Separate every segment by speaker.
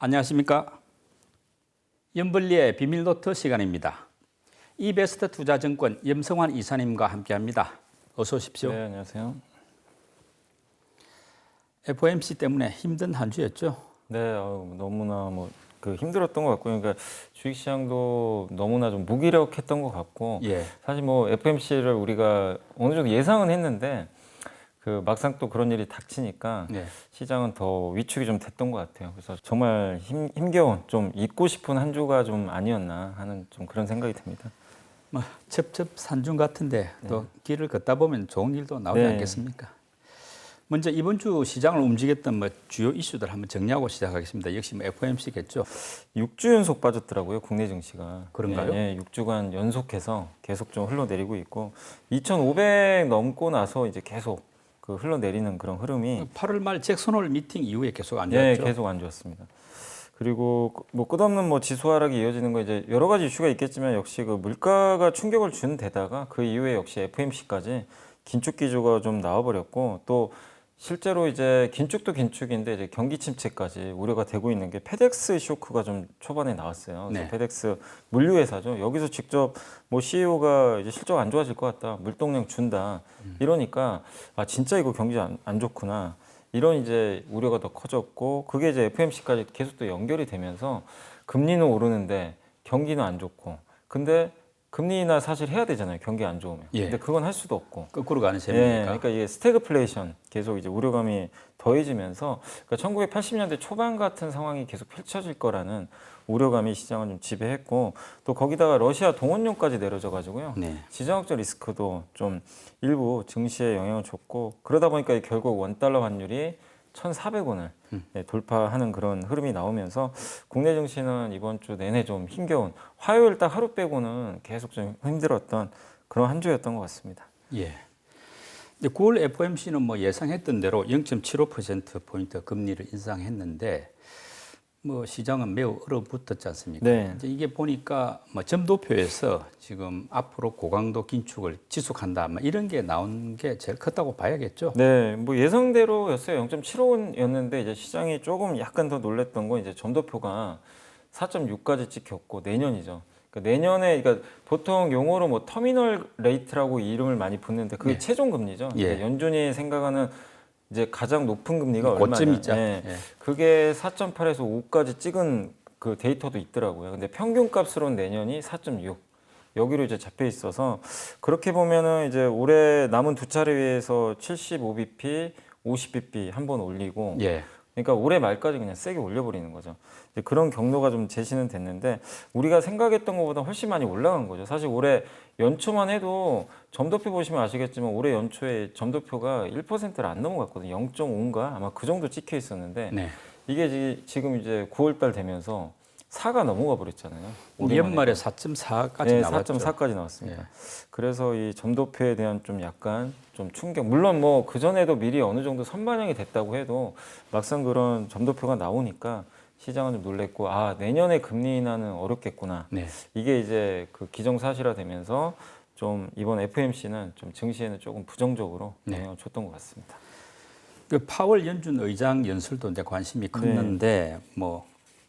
Speaker 1: 안녕하십니까. 염블리의 비밀노트 시간입니다. 이베스트 투자증권 염성환 이사님과 함께합니다. 어서 오십시오.
Speaker 2: 네, 안녕하세요.
Speaker 1: FOMC 때문에 힘든 한 주였죠.
Speaker 2: 네, 너무나 힘들었던 것 같고요. 그러니까 주식시장도 너무나 좀 무기력했던 것 같고,
Speaker 1: 예.
Speaker 2: 사실 FOMC를 우리가 어느 정도 예상은 했는데 막상 또 그런 일이 닥치니까
Speaker 1: 네.
Speaker 2: 시장은 더 위축이 좀 됐던 것 같아요. 그래서 정말 힘겨운, 좀 잊고 싶은 한 주가 좀 아니었나 하는 좀 그런 생각이 듭니다.
Speaker 1: 첩첩산중 같은데 또 길을 걷다 보면 좋은 일도 나오지
Speaker 2: 네.
Speaker 1: 않겠습니까? 먼저 이번 주 시장을 움직였던 주요 이슈들 한번 정리하고 시작하겠습니다. 역시 FOMC겠죠.
Speaker 2: 6주 연속 빠졌더라고요, 국내 증시가.
Speaker 1: 그런가요?
Speaker 2: 예, 6주간 연속해서 계속 좀 흘러내리고 있고 2,500 넘고 나서 이제 계속 흘러내리는 그런 흐름이
Speaker 1: 8월 말 잭슨홀 미팅 이후에 계속 안
Speaker 2: 예,
Speaker 1: 좋았죠.
Speaker 2: 계속 안 좋았습니다. 그리고 끝없는 지수 하락이 이어지는 거 이제 여러 가지 이슈가 있겠지만 역시 물가가 충격을 준 데다가 그 이후에 역시 FOMC까지 긴축 기조가 좀 나와버렸고 또 실제로 이제 긴축도 긴축인데 이제 경기 침체까지 우려가 되고 있는 게 페덱스 쇼크가 좀 초반에 나왔어요. 그래서
Speaker 1: 네.
Speaker 2: 페덱스 물류회사죠. 여기서 직접 CEO가 이제 실적 안 좋아질 것 같다, 물동량 준다 이러니까 아 진짜 이거 경기 안 좋구나 이런 이제 우려가 더 커졌고 그게 이제 FOMC까지 계속 또 연결이 되면서 금리는 오르는데 경기는 안 좋고 근데 금리 인하 사실 해야 되잖아요. 경기 안 좋으면.
Speaker 1: 예.
Speaker 2: 근데 그건 할 수도 없고.
Speaker 1: 거꾸로 가는
Speaker 2: 예,
Speaker 1: 셈이니까.
Speaker 2: 그러니까 이게 스태그플레이션 계속 이제 우려감이 더해지면서 그러니까 1980년대 초반 같은 상황이 계속 펼쳐질 거라는 우려감이 시장을 좀 지배했고 또 거기다가 러시아 동원령까지 내려져 가지고요.
Speaker 1: 네.
Speaker 2: 지정학적 리스크도 좀 일부 증시에 영향을 줬고 그러다 보니까 결국 원달러 환율이 1,400원을 돌파하는 그런 흐름이 나오면서 국내 증시는 이번 주 내내 좀 힘겨운 화요일 딱 하루 빼고는 계속 좀 힘들었던 그런 한 주였던 것 같습니다.
Speaker 1: 예. 9월 FOMC는 예상했던 대로 0.75%포인트 금리를 인상했는데 시장은 매우 얼어붙었지 않습니까?
Speaker 2: 네.
Speaker 1: 이제 이게 보니까 점도표에서 지금 앞으로 고강도 긴축을 지속한다 이런 게 나온 게 제일 컸다고 봐야겠죠.
Speaker 2: 네, 예상대로였어요. 0.75였는데 이제 시장이 조금 약간 더 놀랬던 건 이제 점도표가 4.6까지 찍혔고 내년이죠. 그러니까 내년에 그러니까 보통 용어로 터미널 레이트라고 이름을 많이 붙는데 그게
Speaker 1: 네.
Speaker 2: 최종 금리죠.
Speaker 1: 예.
Speaker 2: 그러니까 연준이 생각하는 이제 가장 높은 금리가
Speaker 1: 고점이죠.
Speaker 2: 얼마냐. 예.
Speaker 1: 예.
Speaker 2: 그게 4.8에서 5까지 찍은 그 데이터도 있더라고요. 근데 평균 값으로는 내년이 4.6. 여기로 이제 잡혀 있어서 그렇게 보면은 이제 올해 남은 두 차례에서 75bp, 50bp 한 번 올리고
Speaker 1: 예.
Speaker 2: 그러니까 올해 말까지 그냥 세게 올려버리는 거죠. 이제 그런 경로가 좀 제시는 됐는데 우리가 생각했던 것보다 훨씬 많이 올라간 거죠. 사실 올해 연초만 해도 점도표 보시면 아시겠지만 올해 연초에 점도표가 1%를 안 넘어갔거든요. 0.5인가 아마 그 정도 찍혀 있었는데
Speaker 1: 네.
Speaker 2: 이게 지금 이제 9월달 되면서 4가 넘어가 버렸잖아요.
Speaker 1: 연말에 4.4까지
Speaker 2: 네,
Speaker 1: 나왔죠.
Speaker 2: 4.4까지 나왔습니다.
Speaker 1: 예.
Speaker 2: 그래서 이 점도표에 대한 좀 약간 좀 충격. 물론 그 전에도 미리 어느 정도 선반영이 됐다고 해도 막상 그런 점도표가 나오니까 시장은 좀 놀랬고 아 내년에 금리 인하는 어렵겠구나.
Speaker 1: 네.
Speaker 2: 이게 이제 그 기정사실화 되면서 좀 이번 FOMC는 좀 증시에는 조금 부정적으로 영향을 줬던 것 같습니다.
Speaker 1: 그 파월 연준 의장 연설도 이제 관심이 컸는데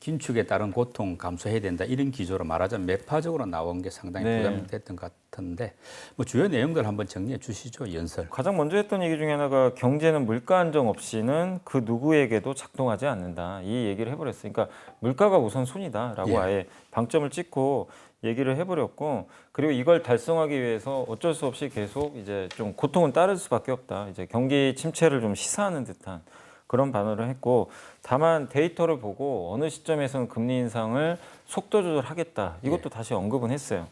Speaker 1: 긴축에 따른 고통 감수해야 된다 이런 기조로 말하자면 매파적으로 나온 게 상당히 부담이 됐던 것 같은데 주요 내용들 한번 정리해 주시죠. 연설.
Speaker 2: 가장 먼저 했던 얘기 중에 하나가 경제는 물가 안정 없이는 그 누구에게도 작동하지 않는다. 이 얘기를 해버렸어요. 그러니까 물가가 우선순위다라고
Speaker 1: 예.
Speaker 2: 아예 방점을 찍고 얘기를 해버렸고 그리고 이걸 달성하기 위해서 어쩔 수 없이 계속 이제 좀 고통은 따를 수밖에 없다. 이제 경기 침체를 좀 시사하는 듯한 그런 반응을 했고 다만 데이터를 보고 어느 시점에서는 금리 인상을 속도 조절하겠다. 이것도 다시 언급은 했어요.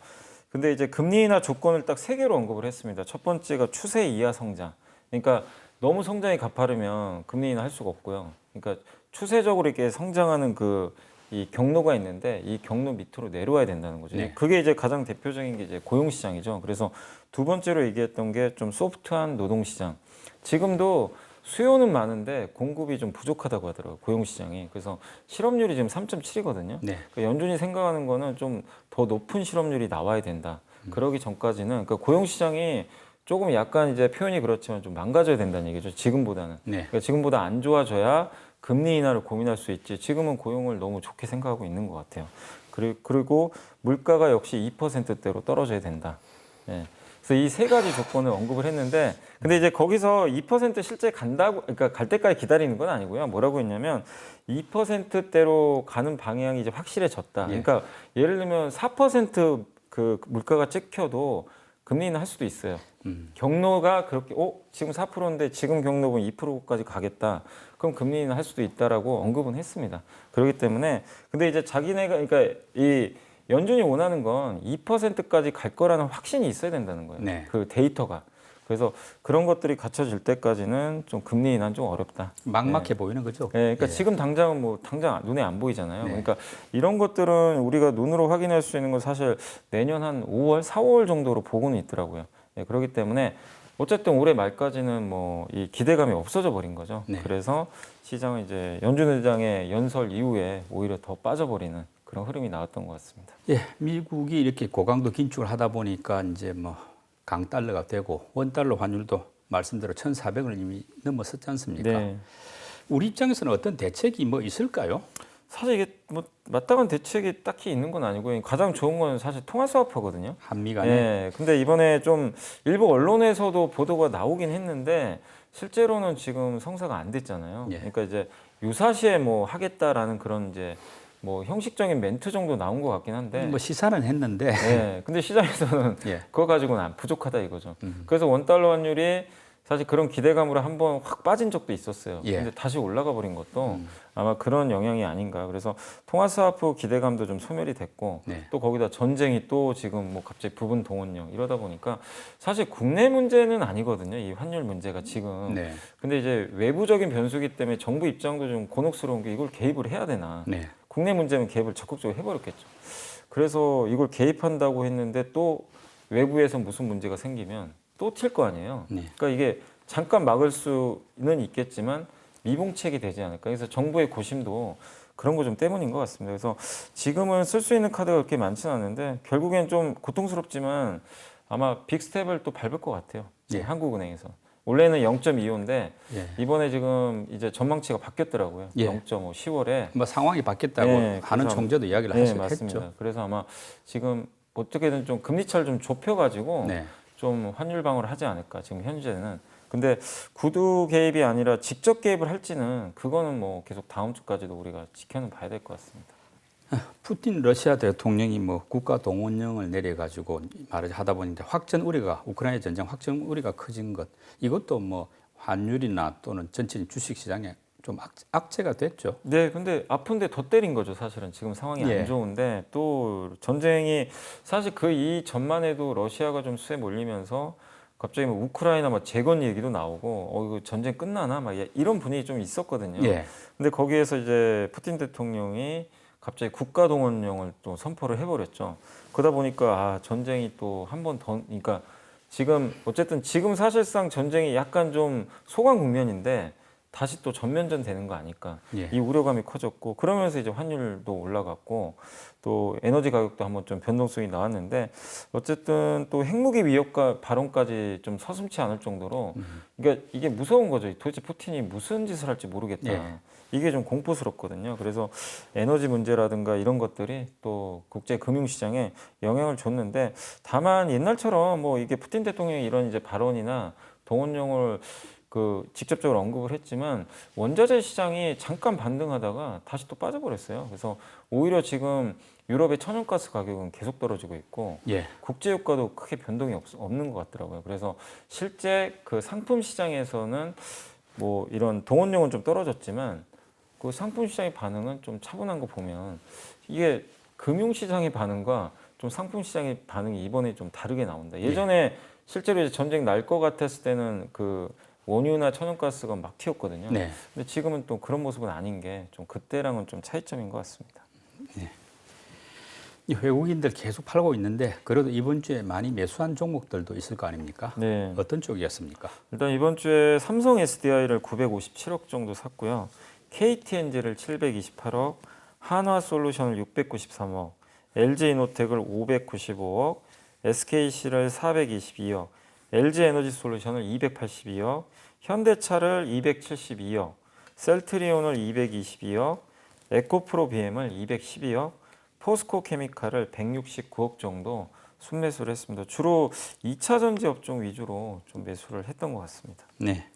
Speaker 2: 근데 이제 금리 인하 조건을 딱 세 개로 언급을 했습니다. 첫 번째가 추세 이하 성장. 그러니까 너무 성장이 가파르면 금리 인하 할 수가 없고요. 그러니까 추세적으로 이렇게 성장하는 이 경로가 있는데 이 경로 밑으로 내려와야 된다는 거죠.
Speaker 1: 네.
Speaker 2: 그게 이제 가장 대표적인 게 이제 고용 시장이죠. 그래서 두 번째로 얘기했던 게 좀 소프트한 노동 시장. 지금도 수요는 많은데 공급이 좀 부족하다고 하더라고요. 고용 시장이. 그래서 실업률이 지금 3.7이거든요.
Speaker 1: 네.
Speaker 2: 그러니까 연준이 생각하는 거는 좀 더 높은 실업률이 나와야 된다. 그러기 전까지는 그러니까 고용 시장이 조금 약간 이제 표현이 그렇지만 좀 망가져야 된다는 얘기죠. 지금보다는.
Speaker 1: 네.
Speaker 2: 그러니까 지금보다 안 좋아져야 금리 인하를 고민할 수 있지 지금은 고용을 너무 좋게 생각하고 있는 것 같아요. 그리고 물가가 역시 2%대로 떨어져야 된다. 예. 그래서 이 세 가지 조건을 언급을 했는데 근데 이제 거기서 2% 실제 간다고 그러니까 갈 때까지 기다리는 건 아니고요. 뭐라고 했냐면 2%대로 가는 방향이 이제 확실해졌다.
Speaker 1: 예.
Speaker 2: 그러니까 예를 들면 4% 물가가 찍혀도 금리는 할 수도 있어요. 경로가 그렇게 지금 4%인데 지금 경로는 2%까지 가겠다. 그럼 금리는 할 수도 있다라고 언급은 했습니다. 그렇기 때문에 근데 이제 자기네가 그러니까 이 연준이 원하는 건 2%까지 갈 거라는 확신이 있어야 된다는 거예요.
Speaker 1: 네.
Speaker 2: 그 데이터가. 그래서 그런 것들이 갖춰질 때까지는 좀 금리 인하는 좀 어렵다.
Speaker 1: 막막해 보이는 거죠.
Speaker 2: 예, 그러니까
Speaker 1: 예.
Speaker 2: 지금 당장은 뭐 당장 눈에 안 보이잖아요.
Speaker 1: 네.
Speaker 2: 그러니까 이런 것들은 우리가 눈으로 확인할 수 있는 건 사실 내년 한 5월, 4월 정도로 보고는 있더라고요. 예, 그렇기 때문에 어쨌든 올해 말까지는 뭐 이 기대감이 없어져 버린 거죠.
Speaker 1: 네.
Speaker 2: 그래서 시장은 이제 연준 의장의 연설 이후에 오히려 더 빠져버리는 그런 흐름이 나왔던 것 같습니다.
Speaker 1: 예, 미국이 이렇게 고강도 긴축을 하다 보니까 이제 뭐 강달러가 되고 원달러 환율도 말씀대로 1,400을 이미 넘어섰지 않습니까?
Speaker 2: 네.
Speaker 1: 우리 입장에서는 어떤 대책이 뭐 있을까요?
Speaker 2: 사실 이게 뭐 마땅한 대책이 딱히 있는 건 아니고요. 가장 좋은 건 사실 통화 스와프거든요.
Speaker 1: 한미 간에
Speaker 2: 예. 근데 이번에 좀 일부 언론에서도 보도가 나오긴 했는데 실제로는 지금 성사가 안 됐잖아요.
Speaker 1: 예.
Speaker 2: 그러니까 이제 유사시에 뭐 하겠다라는 그런 이제 뭐 형식적인 멘트 정도 나온 것 같긴 한데.
Speaker 1: 뭐 시사는 했는데
Speaker 2: 예. 근데 시장에서는
Speaker 1: 예.
Speaker 2: 그거 가지고는 부족하다 이거죠. 그래서 원달러 환율이 사실 그런 기대감으로 한번 확 빠진 적도 있었어요.
Speaker 1: 예.
Speaker 2: 근데 다시 올라가 버린 것도 아마 그런 영향이 아닌가. 그래서 통화 스와프 기대감도 좀 소멸이 됐고
Speaker 1: 네.
Speaker 2: 또 거기다 전쟁이 또 지금 뭐 갑자기 부분 동원령 이러다 보니까 사실 국내 문제는 아니거든요. 이 환율 문제가 지금.
Speaker 1: 네.
Speaker 2: 근데 이제 외부적인 변수기 때문에 정부 입장도 좀 곤혹스러운 게 이걸 개입을 해야 되나.
Speaker 1: 네.
Speaker 2: 국내 문제는 개입을 적극적으로 해버렸겠죠. 그래서 이걸 개입한다고 했는데 또 외부에서 무슨 문제가 생기면 또 튈 거 아니에요.
Speaker 1: 네.
Speaker 2: 그러니까 이게 잠깐 막을 수는 있겠지만 미봉책이 되지 않을까. 그래서 정부의 고심도 그런 거 좀 때문인 것 같습니다. 그래서 지금은 쓸 수 있는 카드가 그렇게 많지는 않은데 결국엔 좀 고통스럽지만 아마 빅스텝을 또 밟을 것 같아요.
Speaker 1: 예.
Speaker 2: 한국은행에서. 원래는 0.25인데
Speaker 1: 예.
Speaker 2: 이번에 지금 이제 전망치가 바뀌었더라고요.
Speaker 1: 예.
Speaker 2: 0.5 10월에.
Speaker 1: 뭐 상황이 바뀌었다고
Speaker 2: 네,
Speaker 1: 하는
Speaker 2: 그래서
Speaker 1: 총재도 이야기를
Speaker 2: 네,
Speaker 1: 하시긴
Speaker 2: 맞습니다.
Speaker 1: 했죠.
Speaker 2: 그래서 아마 지금 어떻게든 좀 금리차를 좀 좁혀가지고
Speaker 1: 네.
Speaker 2: 좀 환율 방어를 하지 않을까 지금 현재는. 근데 구두 개입이 아니라 직접 개입을 할지는 그거는 뭐 계속 다음 주까지도 우리가 지켜는 봐야 될 것 같습니다.
Speaker 1: 푸틴 러시아 대통령이 뭐 국가 동원령을 내려가지고 말을 하다 보니까 확전 우려가 우크라이나 전쟁 확전 우려가 커진 것 이것도 뭐 환율이나 또는 전체 주식 시장에 좀 악재가 됐죠.
Speaker 2: 네, 근데 아픈데 더 때린 거죠, 사실은. 지금 상황이
Speaker 1: 예.
Speaker 2: 안 좋은데 또 전쟁이 사실 그 이전만 해도 러시아가 좀 수에 몰리면서 갑자기 뭐 우크라이나 막 재건 얘기도 나오고 이거 전쟁 끝나나 막 이런 분위기 좀 있었거든요.
Speaker 1: 예.
Speaker 2: 근데 거기에서 이제 푸틴 대통령이 갑자기 국가 동원령을 또 선포를 해버렸죠. 그러다 보니까 전쟁이 또 한 번 더, 그러니까 지금 어쨌든 지금 사실상 전쟁이 약간 좀 소강 국면인데 다시 또 전면전 되는 거 아닐까.
Speaker 1: 예.
Speaker 2: 이 우려감이 커졌고 그러면서 이제 환율도 올라갔고 또 에너지 가격도 한번 좀 변동성이 나왔는데 어쨌든 또 핵무기 위협과 발언까지 좀 서슴지 않을 정도로 그러니까 이게 무서운 거죠. 도대체 푸틴이 무슨 짓을 할지 모르겠다.
Speaker 1: 예.
Speaker 2: 이게 좀 공포스럽거든요. 그래서 에너지 문제라든가 이런 것들이 또 국제 금융시장에 영향을 줬는데 다만 옛날처럼 뭐 이게 푸틴 대통령의 이런 이제 발언이나 동원령을 직접적으로 언급을 했지만 원자재 시장이 잠깐 반등하다가 다시 또 빠져버렸어요. 그래서 오히려 지금 유럽의 천연가스 가격은 계속 떨어지고 있고
Speaker 1: 예.
Speaker 2: 국제유가도 크게 변동이 없는 것 같더라고요. 그래서 실제 그 상품 시장에서는 뭐 이런 동원령은 좀 떨어졌지만 그 상품 시장의 반응은 좀 차분한 거 보면 이게 금융 시장의 반응과 좀 상품 시장의 반응이 이번에 좀 다르게 나온다. 예전에 실제로 이제 전쟁 날 것 같았을 때는 그 원유나 천연가스가 막 튀었거든요.
Speaker 1: 네.
Speaker 2: 근데 지금은 또 그런 모습은 아닌 게 좀 그때랑은 좀 차이점인 것 같습니다.
Speaker 1: 이 외국인들 계속 팔고 있는데 그래도 이번 주에 많이 매수한 종목들도 있을 거 아닙니까?
Speaker 2: 네.
Speaker 1: 어떤 쪽이었습니까?
Speaker 2: 일단 이번 주에 삼성 SDI를 957억 정도 샀고요. KTNG를 728억, 한화솔루션을 693억, LG이노텍을 595억, SKC를 422억, LG에너지솔루션을 282억, 현대차를 272억, 셀트리온을 222억, 에코프로 BM을 212억, 포스코 케미칼을 169억 정도 순매수를 했습니다. 주로 2차 전지 업종 위주로 좀 매수를 했던 것 같습니다.
Speaker 1: 네.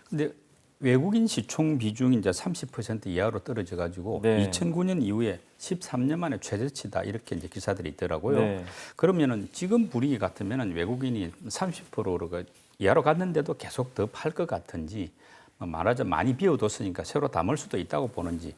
Speaker 1: 근데 외국인 시총 비중이 이제 30% 이하로 떨어져 가지고
Speaker 2: 네.
Speaker 1: 2009년 이후에 13년 만에 최저치다 이렇게 이제 기사들이 있더라고요.
Speaker 2: 네.
Speaker 1: 그러면은 지금 분위기 같으면은 외국인이 30%로 이하로 갔는데도 계속 더 팔 것 같은지 뭐 말하자면 많이 비워뒀으니까 새로 담을 수도 있다고 보는지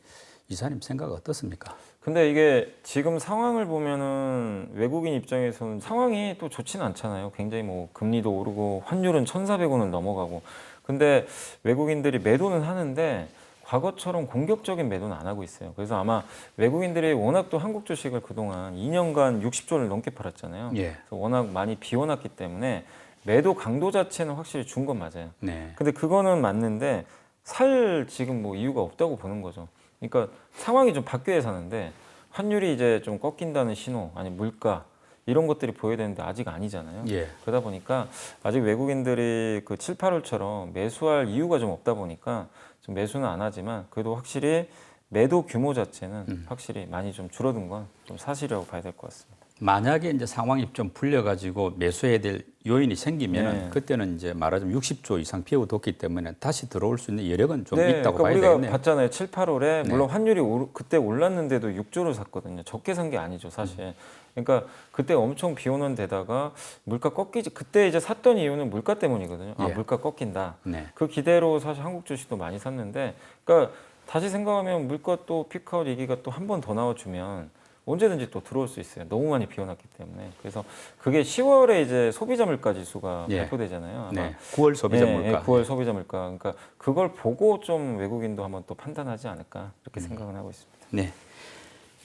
Speaker 1: 이사님 생각 어떻습니까?
Speaker 2: 근데 이게 지금 상황을 보면은 외국인 입장에서는 상황이 또 좋지는 않잖아요. 굉장히 뭐 금리도 오르고 환율은 1,400원을 넘어가고. 근데 외국인들이 매도는 하는데 과거처럼 공격적인 매도는 안 하고 있어요. 그래서 아마 외국인들이 워낙 또 한국 주식을 그동안 2년간 60조를 넘게 팔았잖아요.
Speaker 1: 예.
Speaker 2: 그래서 워낙 많이 비워놨기 때문에 매도 강도 자체는 확실히 준 건 맞아요.
Speaker 1: 네.
Speaker 2: 근데 그거는 맞는데 살 지금 뭐 이유가 없다고 보는 거죠. 그러니까 상황이 좀 바뀌어야 사는데 환율이 이제 좀 꺾인다는 신호, 아니 물가 이런 것들이 보여야 되는데 아직 아니잖아요.
Speaker 1: 예.
Speaker 2: 그러다 보니까 아직 외국인들이 그 7, 8월처럼 매수할 이유가 좀 없다 보니까 좀 매수는 안 하지만 그래도 확실히 매도 규모 자체는 확실히 많이 좀 줄어든 건 좀 사실이라고 봐야 될 것 같습니다.
Speaker 1: 만약에 이제 상황이 좀 풀려가지고 매수해야 될 요인이 생기면은
Speaker 2: 네.
Speaker 1: 그때는 이제 말하자면 60조 이상 비워뒀기 때문에 다시 들어올 수 있는 여력은 좀
Speaker 2: 네,
Speaker 1: 있다고
Speaker 2: 그러니까
Speaker 1: 봐야
Speaker 2: 우리가
Speaker 1: 되겠네요.
Speaker 2: 봤잖아요. 7, 8월에
Speaker 1: 네.
Speaker 2: 물론 환율이 그때 올랐는데도 6조를 샀거든요. 적게 산 게 아니죠, 사실. 그러니까 그때 엄청 비오는 데다가 물가 꺾이지. 그때 이제 샀던 이유는 물가 때문이거든요. 아,
Speaker 1: 예.
Speaker 2: 물가 꺾인다.
Speaker 1: 네.
Speaker 2: 그 기대로 사실 한국 주식도 많이 샀는데, 그러니까 다시 생각하면 물가 또 피크아웃 얘기가 또 한 번 더 나와주면 언제든지 또 들어올 수 있어요. 너무 많이 비워놨기 때문에. 그래서 그게 10월에 이제 소비자 물가 지수가
Speaker 1: 예.
Speaker 2: 발표되잖아요. 아마
Speaker 1: 네. 9월 소비자
Speaker 2: 예,
Speaker 1: 물가.
Speaker 2: 예, 9월 소비자 물가. 그러니까 그걸 보고 좀 외국인도 한번 또 판단하지 않을까 이렇게 생각은 하고 있습니다.
Speaker 1: 네.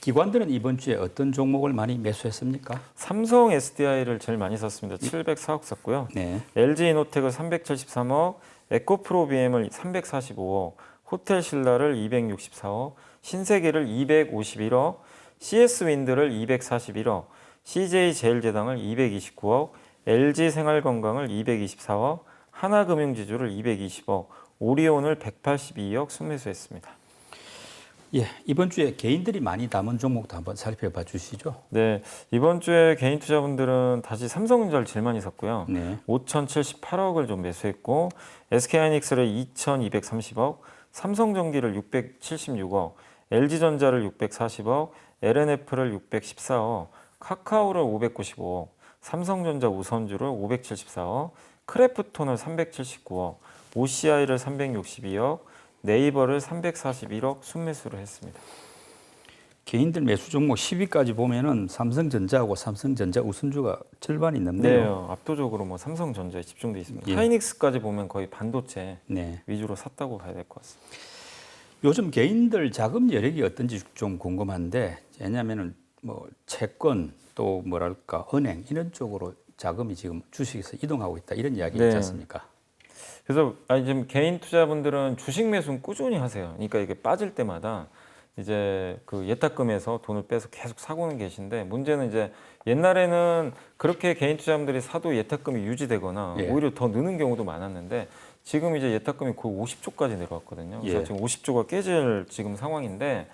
Speaker 1: 기관들은 이번 주에 어떤 종목을 많이 매수했습니까?
Speaker 2: 삼성 SDI를 제일 많이 샀습니다. 704억 샀고요.
Speaker 1: 네.
Speaker 2: LG 이노텍을 373억, 에코프로 BM을 345억, 호텔신라를 264억, 신세계를 251억, CS 윈드를 241억, CJ 제일제당을 229억, LG 생활건강을 224억, 하나금융지주를 220억, 오리온을 182억 순매수했습니다.
Speaker 1: 예, 이번 주에 개인들이 많이 담은 종목도 한번 살펴봐 주시죠.
Speaker 2: 네, 이번 주에 개인 투자분들은 다시 삼성전자를 제일 많이 샀고요.
Speaker 1: 네.
Speaker 2: 5,078억을 좀 매수했고, SK하이닉스를 2,230억, 삼성전기를 676억, LG전자를 640억, LNF를 614억, 카카오를 595억, 삼성전자 우선주를 574억, 크래프톤을 379억, OCI를 362억, 네이버를 341억 순매수를 했습니다.
Speaker 1: 개인들 매수 종목 10위까지 보면은 삼성전자하고 삼성전자 우선주가 절반이
Speaker 2: 네,
Speaker 1: 넘네요.
Speaker 2: 압도적으로 뭐 삼성전자에 집중돼 있습니다.
Speaker 1: 예.
Speaker 2: 하이닉스까지 보면 거의 반도체
Speaker 1: 네.
Speaker 2: 위주로 샀다고 봐야 될 것 같습니다.
Speaker 1: 요즘 개인들 자금 여력이 어떤지 좀 궁금한데 왜냐하면은 뭐 채권 또 뭐랄까 은행 이런 쪽으로 자금이 지금 주식에서 이동하고 있다 이런 이야기
Speaker 2: 네.
Speaker 1: 있지 않습니까?
Speaker 2: 그래서 지금 개인 투자분들은 주식 매수는 꾸준히 하세요. 그러니까 이게 빠질 때마다 이제 그 예탁금에서 돈을 빼서 계속 사고는 계신데 문제는 이제 옛날에는 그렇게 개인 투자분들이 사도 예탁금이 유지되거나
Speaker 1: 예.
Speaker 2: 오히려 더 느는 경우도 많았는데 지금 이제 예탁금이 거의 50조까지 내려왔거든요. 그래서
Speaker 1: 예.
Speaker 2: 지금 50조가 깨질 지금 상황인데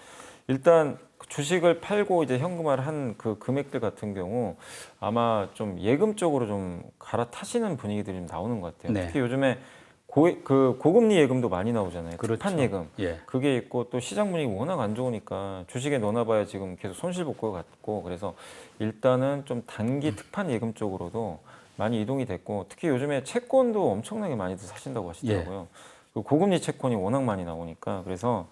Speaker 2: 일단 주식을 팔고 이제 현금화를 한 그 금액들 같은 경우 아마 좀 예금 쪽으로 좀 갈아타시는 분위기들이 좀 나오는 것 같아요.
Speaker 1: 네.
Speaker 2: 특히 요즘에 고금리 예금도 많이 나오잖아요.
Speaker 1: 그렇죠.
Speaker 2: 특판 예금.
Speaker 1: 예.
Speaker 2: 그게 있고 또 시장 분위기 워낙 안 좋으니까 주식에 넣어놔봐야 지금 계속 손실 볼 것 같고 그래서 일단은 좀 단기 특판 예금 쪽으로도 많이 이동이 됐고 특히 요즘에 채권도 엄청나게 많이들 사신다고 하시더라고요. 그 고금리 채권이 워낙 많이 나오니까 그래서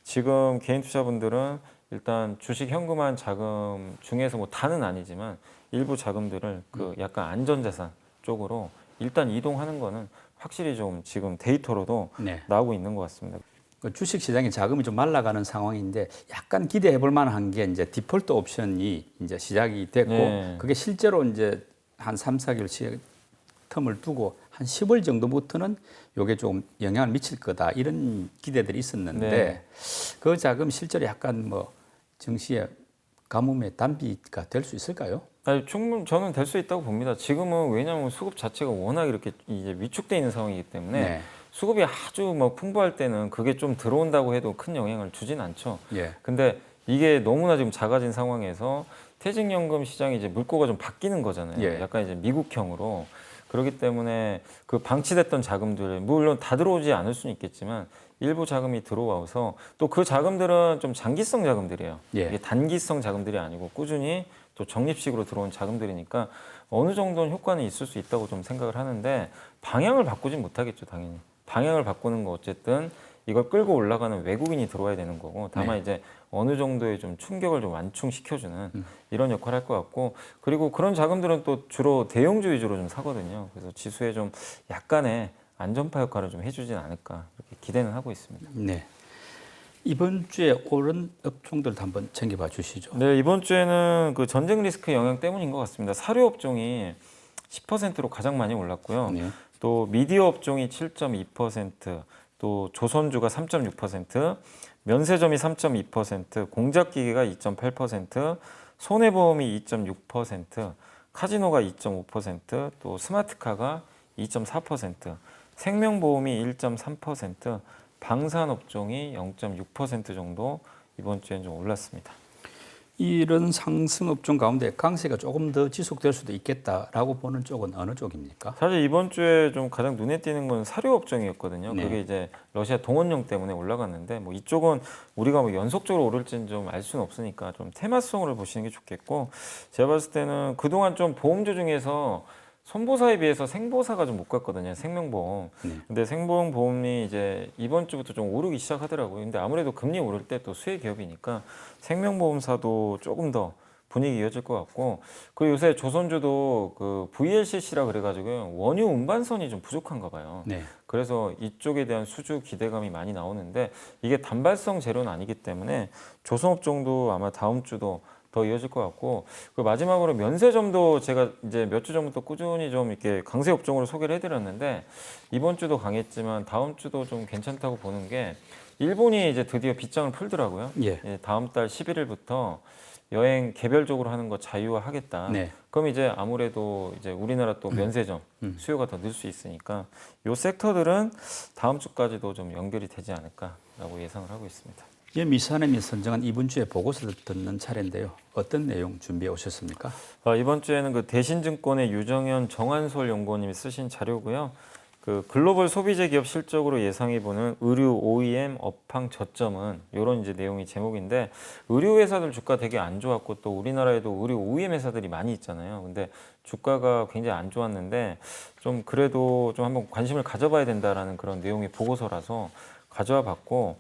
Speaker 2: 지금 개인 투자분들은 일단 주식 현금화 자금 중에서 뭐 다는 아니지만 일부 자금들을 그 약간 안전자산 쪽으로 일단 이동하는 거는 확실히 좀 지금 데이터로도
Speaker 1: 네.
Speaker 2: 나오고 있는 것 같습니다.
Speaker 1: 그 주식 시장에 자금이 좀 말라가는 상황인데 약간 기대해 볼 만한 게 이제 디폴트 옵션이 이제 시작이 됐고
Speaker 2: 네.
Speaker 1: 그게 실제로 이제 한 3, 4개월 텀을 두고 한 10월 정도부터는 요게 좀 영향을 미칠 거다 이런 기대들이 있었는데
Speaker 2: 네.
Speaker 1: 그 자금 실제로 약간 뭐 증시의 가뭄의 단비가 될 수 있을까요?
Speaker 2: 아니, 충분히 저는 될 수 있다고 봅니다. 지금은 왜냐하면 수급 자체가 워낙 이렇게 이제 위축돼 있는 상황이기 때문에
Speaker 1: 네.
Speaker 2: 수급이 아주 뭐 풍부할 때는 그게 좀 들어온다고 해도 큰 영향을 주진 않죠.
Speaker 1: 예.
Speaker 2: 근데 이게 너무나 지금 작아진 상황에서 퇴직연금 시장이 이제 물꼬가 좀 바뀌는 거잖아요.
Speaker 1: 예.
Speaker 2: 약간 이제 미국형으로. 그렇기 때문에 그 방치됐던 자금들, 물론 다 들어오지 않을 수는 있겠지만 일부 자금이 들어와서 또 그 자금들은 좀 장기성 자금들이에요.
Speaker 1: 예.
Speaker 2: 이게 단기성 자금들이 아니고 꾸준히 또 적립식으로 들어온 자금들이니까 어느 정도는 효과는 있을 수 있다고 좀 생각을 하는데 방향을 바꾸진 못하겠죠, 당연히. 방향을 바꾸는 거 어쨌든 이걸 끌고 올라가는 외국인이 들어와야 되는 거고 다만
Speaker 1: 네.
Speaker 2: 이제 어느 정도의 좀 충격을 좀 완충시켜주는 이런 역할을 할 것 같고 그리고 그런 자금들은 또 주로 대형주 위주로 좀 사거든요. 그래서 지수에 좀 약간의 안전파 역할을 좀 해주진 않을까 이렇게 기대는 하고 있습니다.
Speaker 1: 네. 이번 주에 오른 업종들도 한번 챙겨봐 주시죠.
Speaker 2: 네, 이번 주에는 그 전쟁 리스크 영향 때문인 것 같습니다. 사료 업종이 10%로 가장 많이 올랐고요.
Speaker 1: 네.
Speaker 2: 또 미디어 업종이 7.2%, 또 조선주가 3.6%, 면세점이 3.2%, 공작기계가 2.8%, 손해보험이 2.6%, 카지노가 2.5%, 또 스마트카가 2.4%, 생명보험이 1.3%, 방산업종이 0.6% 정도 이번 주엔 좀 올랐습니다.
Speaker 1: 이런 상승 업종 가운데 강세가 조금 더 지속될 수도 있겠다라고 보는 쪽은 어느 쪽입니까?
Speaker 2: 사실 이번 주에 좀 가장 눈에 띄는 건 사료 업종이었거든요.
Speaker 1: 네.
Speaker 2: 그게 이제 러시아 동원령 때문에 올라갔는데 뭐 이쪽은 우리가 뭐 연속적으로 오를지는 좀 알 수는 없으니까 좀 테마성으로 보시는 게 좋겠고 제가 봤을 때는 그동안 좀 보험주 중에서 손보사에 비해서 생보사가 좀 못 갔거든요. 생명보험.
Speaker 1: 네.
Speaker 2: 근데 생보험이 이제 이번 주부터 좀 오르기 시작하더라고요. 근데 아무래도 금리 오를 때 또 수혜 기업이니까 생명보험사도 조금 더 분위기 이어질 것 같고 그리고 요새 조선주도 그 VLCC라 그래가지고요. 원유 운반선이 좀 부족한가 봐요.
Speaker 1: 네.
Speaker 2: 그래서 이쪽에 대한 수주 기대감이 많이 나오는데 이게 단발성 재료는 아니기 때문에 조선업종도 아마 다음 주도 더 이어질 것 같고 그 마지막으로 면세점도 제가 이제 몇 주 전부터 꾸준히 좀 이렇게 강세 업종으로 소개를 해드렸는데 이번 주도 강했지만 다음 주도 좀 괜찮다고 보는 게 일본이 이제 드디어 빗장을 풀더라고요.
Speaker 1: 예.
Speaker 2: 예, 다음 달 11일부터 여행 개별적으로 하는 거 자유화하겠다.
Speaker 1: 네.
Speaker 2: 그럼 이제 아무래도 이제 우리나라 또 면세점 수요가 더 늘 수 있으니까 요 섹터들은 다음 주까지도 좀 연결이 되지 않을까라고 예상을 하고 있습니다.
Speaker 1: 이 미사님이 선정한 이번 주에 보고서를 듣는 차례인데요. 어떤 내용 준비해 오셨습니까?
Speaker 2: 이번 주에는 그 대신증권의 유정현 정한솔 연구원님이 쓰신 자료고요. 그 글로벌 소비재 기업 실적으로 예상해보는 의류 OEM 업황 저점은 이런 이제 내용이 제목인데 의류 회사들 주가 되게 안 좋았고 또 우리나라에도 의류 OEM 회사들이 많이 있잖아요. 근데 주가가 굉장히 안 좋았는데 좀 그래도 좀 한번 관심을 가져봐야 된다라는 그런 내용의 보고서라서 가져와 봤고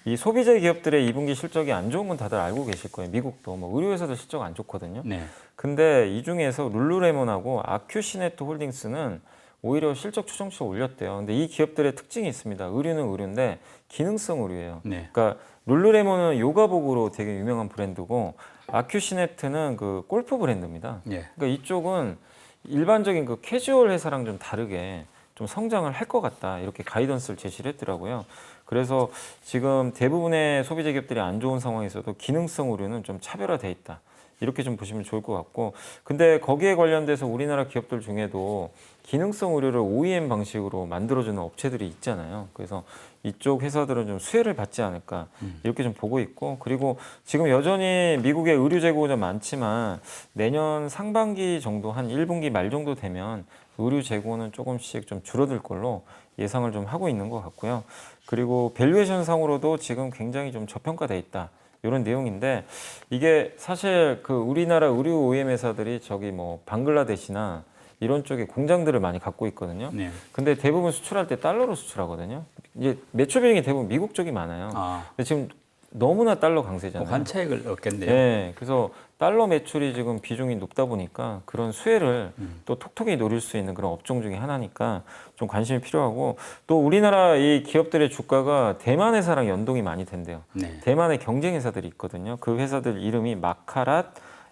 Speaker 2: 이 소비재 기업들의 2분기 실적이 안 좋은 건 다들 알고 계실 거예요. 미국도 뭐 의류 회사들 실적 안 좋거든요.
Speaker 1: 네.
Speaker 2: 근데 이 중에서 룰루레몬하고 아큐시네트 홀딩스는 오히려 실적 추정치를 올렸대요. 근데 이 기업들의 특징이 있습니다. 의류는 의류인데 기능성 의류예요.
Speaker 1: 네.
Speaker 2: 그러니까 룰루레몬은 요가복으로 되게 유명한 브랜드고 아큐시네트는 그 골프 브랜드입니다.
Speaker 1: 예.
Speaker 2: 그러니까 이쪽은 일반적인 그 캐주얼 회사랑 좀 다르게 좀 성장을 할 것 같다. 이렇게 가이던스를 제시를 했더라고요. 그래서 지금 대부분의 소비재 기업들이 안 좋은 상황에서도 기능성 의류는 좀 차별화돼 있다. 이렇게 좀 보시면 좋을 것 같고 근데 거기에 관련돼서 우리나라 기업들 중에도 기능성 의류를 OEM 방식으로 만들어주는 업체들이 있잖아요. 그래서 이쪽 회사들은 좀 수혜를 받지 않을까 이렇게 좀 보고 있고 그리고 지금 여전히 미국의 의류 재고가 많지만 내년 상반기 정도 한 1분기 말 정도 되면 의류 재고는 조금씩 좀 줄어들 걸로 예상을 좀 하고 있는 것 같고요. 그리고 밸류에이션 상으로도 지금 굉장히 좀 저평가돼 있다. 이런 내용인데 이게 사실 그 우리나라 의류 OEM 회사들이 저기 뭐 방글라데시나 이런 쪽에 공장들을 많이 갖고 있거든요.
Speaker 1: 네.
Speaker 2: 근데 대부분 수출할 때 달러로 수출하거든요. 이제 매출 비중이 대부분 미국 쪽이 많아요.
Speaker 1: 아,
Speaker 2: 근데 지금 너무나 달러 강세잖아요.
Speaker 1: 환차익을 얻겠네요.
Speaker 2: 네, 그래서 달러 매출이 지금 비중이 높다 보니까 그런 수혜를 또 톡톡히 노릴 수 있는 그런 업종 중에 하나니까 좀 관심이 필요하고 또 우리나라 이 기업들의 주가가 대만 회사랑 연동이 많이 된대요.
Speaker 1: 네.
Speaker 2: 대만의 경쟁 회사들이 있거든요. 그 회사들 이름이 마카랏,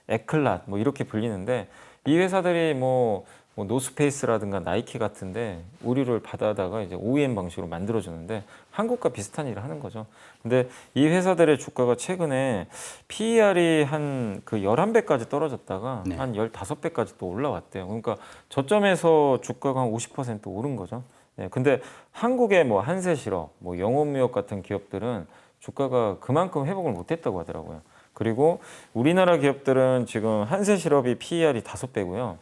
Speaker 2: 에클랏 뭐 이렇게 불리는데 이 회사들이 뭐 노스페이스라든가 나이키 같은데 의류를 받아다가 이제 OEM 방식으로 만들어주는데 한국과 비슷한 일을 하는 거죠. 근데 이 회사들의 주가가 최근에 PER이 한 그 11배까지 떨어졌다가
Speaker 1: 네.
Speaker 2: 한 15배까지 또 올라왔대요. 그러니까 저점에서 주가가 한 50% 오른 거죠. 네, 근데 한국의 뭐 한세실업, 뭐 영업무역 같은 기업들은 주가가 그만큼 회복을 못했다고 하더라고요. 그리고 우리나라 기업들은 지금 한세실업이 PER이 5배고요.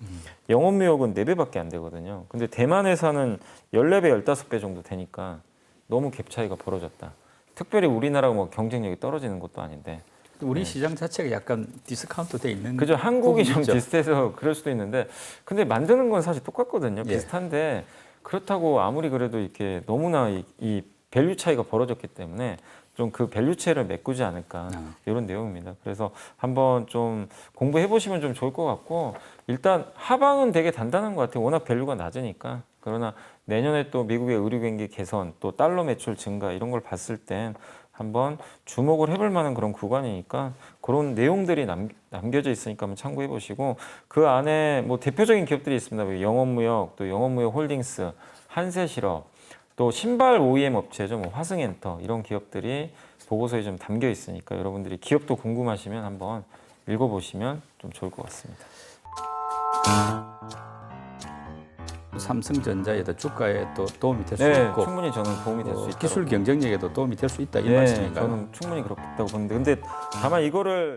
Speaker 2: 영업무역은 4배밖에 안 되거든요. 근데 대만 회사는 14배, 15배 정도 되니까 너무 갭 차이가 벌어졌다. 특별히 우리나라가 뭐 경쟁력이 떨어지는 것도 아닌데.
Speaker 1: 우리 시장 자체가 약간 디스카운트 돼 있는
Speaker 2: 그죠. 한국이
Speaker 1: 부분이
Speaker 2: 좀
Speaker 1: 있죠.
Speaker 2: 비슷해서 그럴 수도 있는데, 근데 만드는 건 사실 똑같거든요.
Speaker 1: 예.
Speaker 2: 비슷한데, 그렇다고 아무리 그래도 이렇게 너무나 이 밸류 차이가 벌어졌기 때문에 좀 그 밸류 체를 메꾸지 않을까 이런 내용입니다. 그래서 한번 좀 공부해 보시면 좀 좋을 것 같고, 일단 하방은 되게 단단한 것 같아요. 워낙 밸류가 낮으니까. 그러나 내년에 또 미국의 의류 경기 개선, 또 달러 매출 증가 이런 걸 봤을 땐 한번 주목을 해볼 만한 그런 구간이니까 그런 내용들이 남겨져 있으니까 한번 참고해 보시고, 그 안에 뭐 대표적인 기업들이 있습니다. 뭐 영업무역, 또 영업무역 홀딩스, 한세실업, 또 신발 OEM 업체죠. 뭐 화승엔터 이런 기업들이 보고서에 좀 담겨 있으니까 여러분들이 기업도 궁금하시면 한번 읽어보시면 좀 좋을 것 같습니다.
Speaker 1: 삼성전자에도 주가에 또 도움이 될 수
Speaker 2: 네,
Speaker 1: 있고
Speaker 2: 충분히 저는 도움이 될 수 있다.
Speaker 1: 기술 경쟁력에도 도움이 될 수 있다 이
Speaker 2: 네,
Speaker 1: 말씀인가요?
Speaker 2: 저는 충분히 그렇다고 보는데, 근데 다만 이거를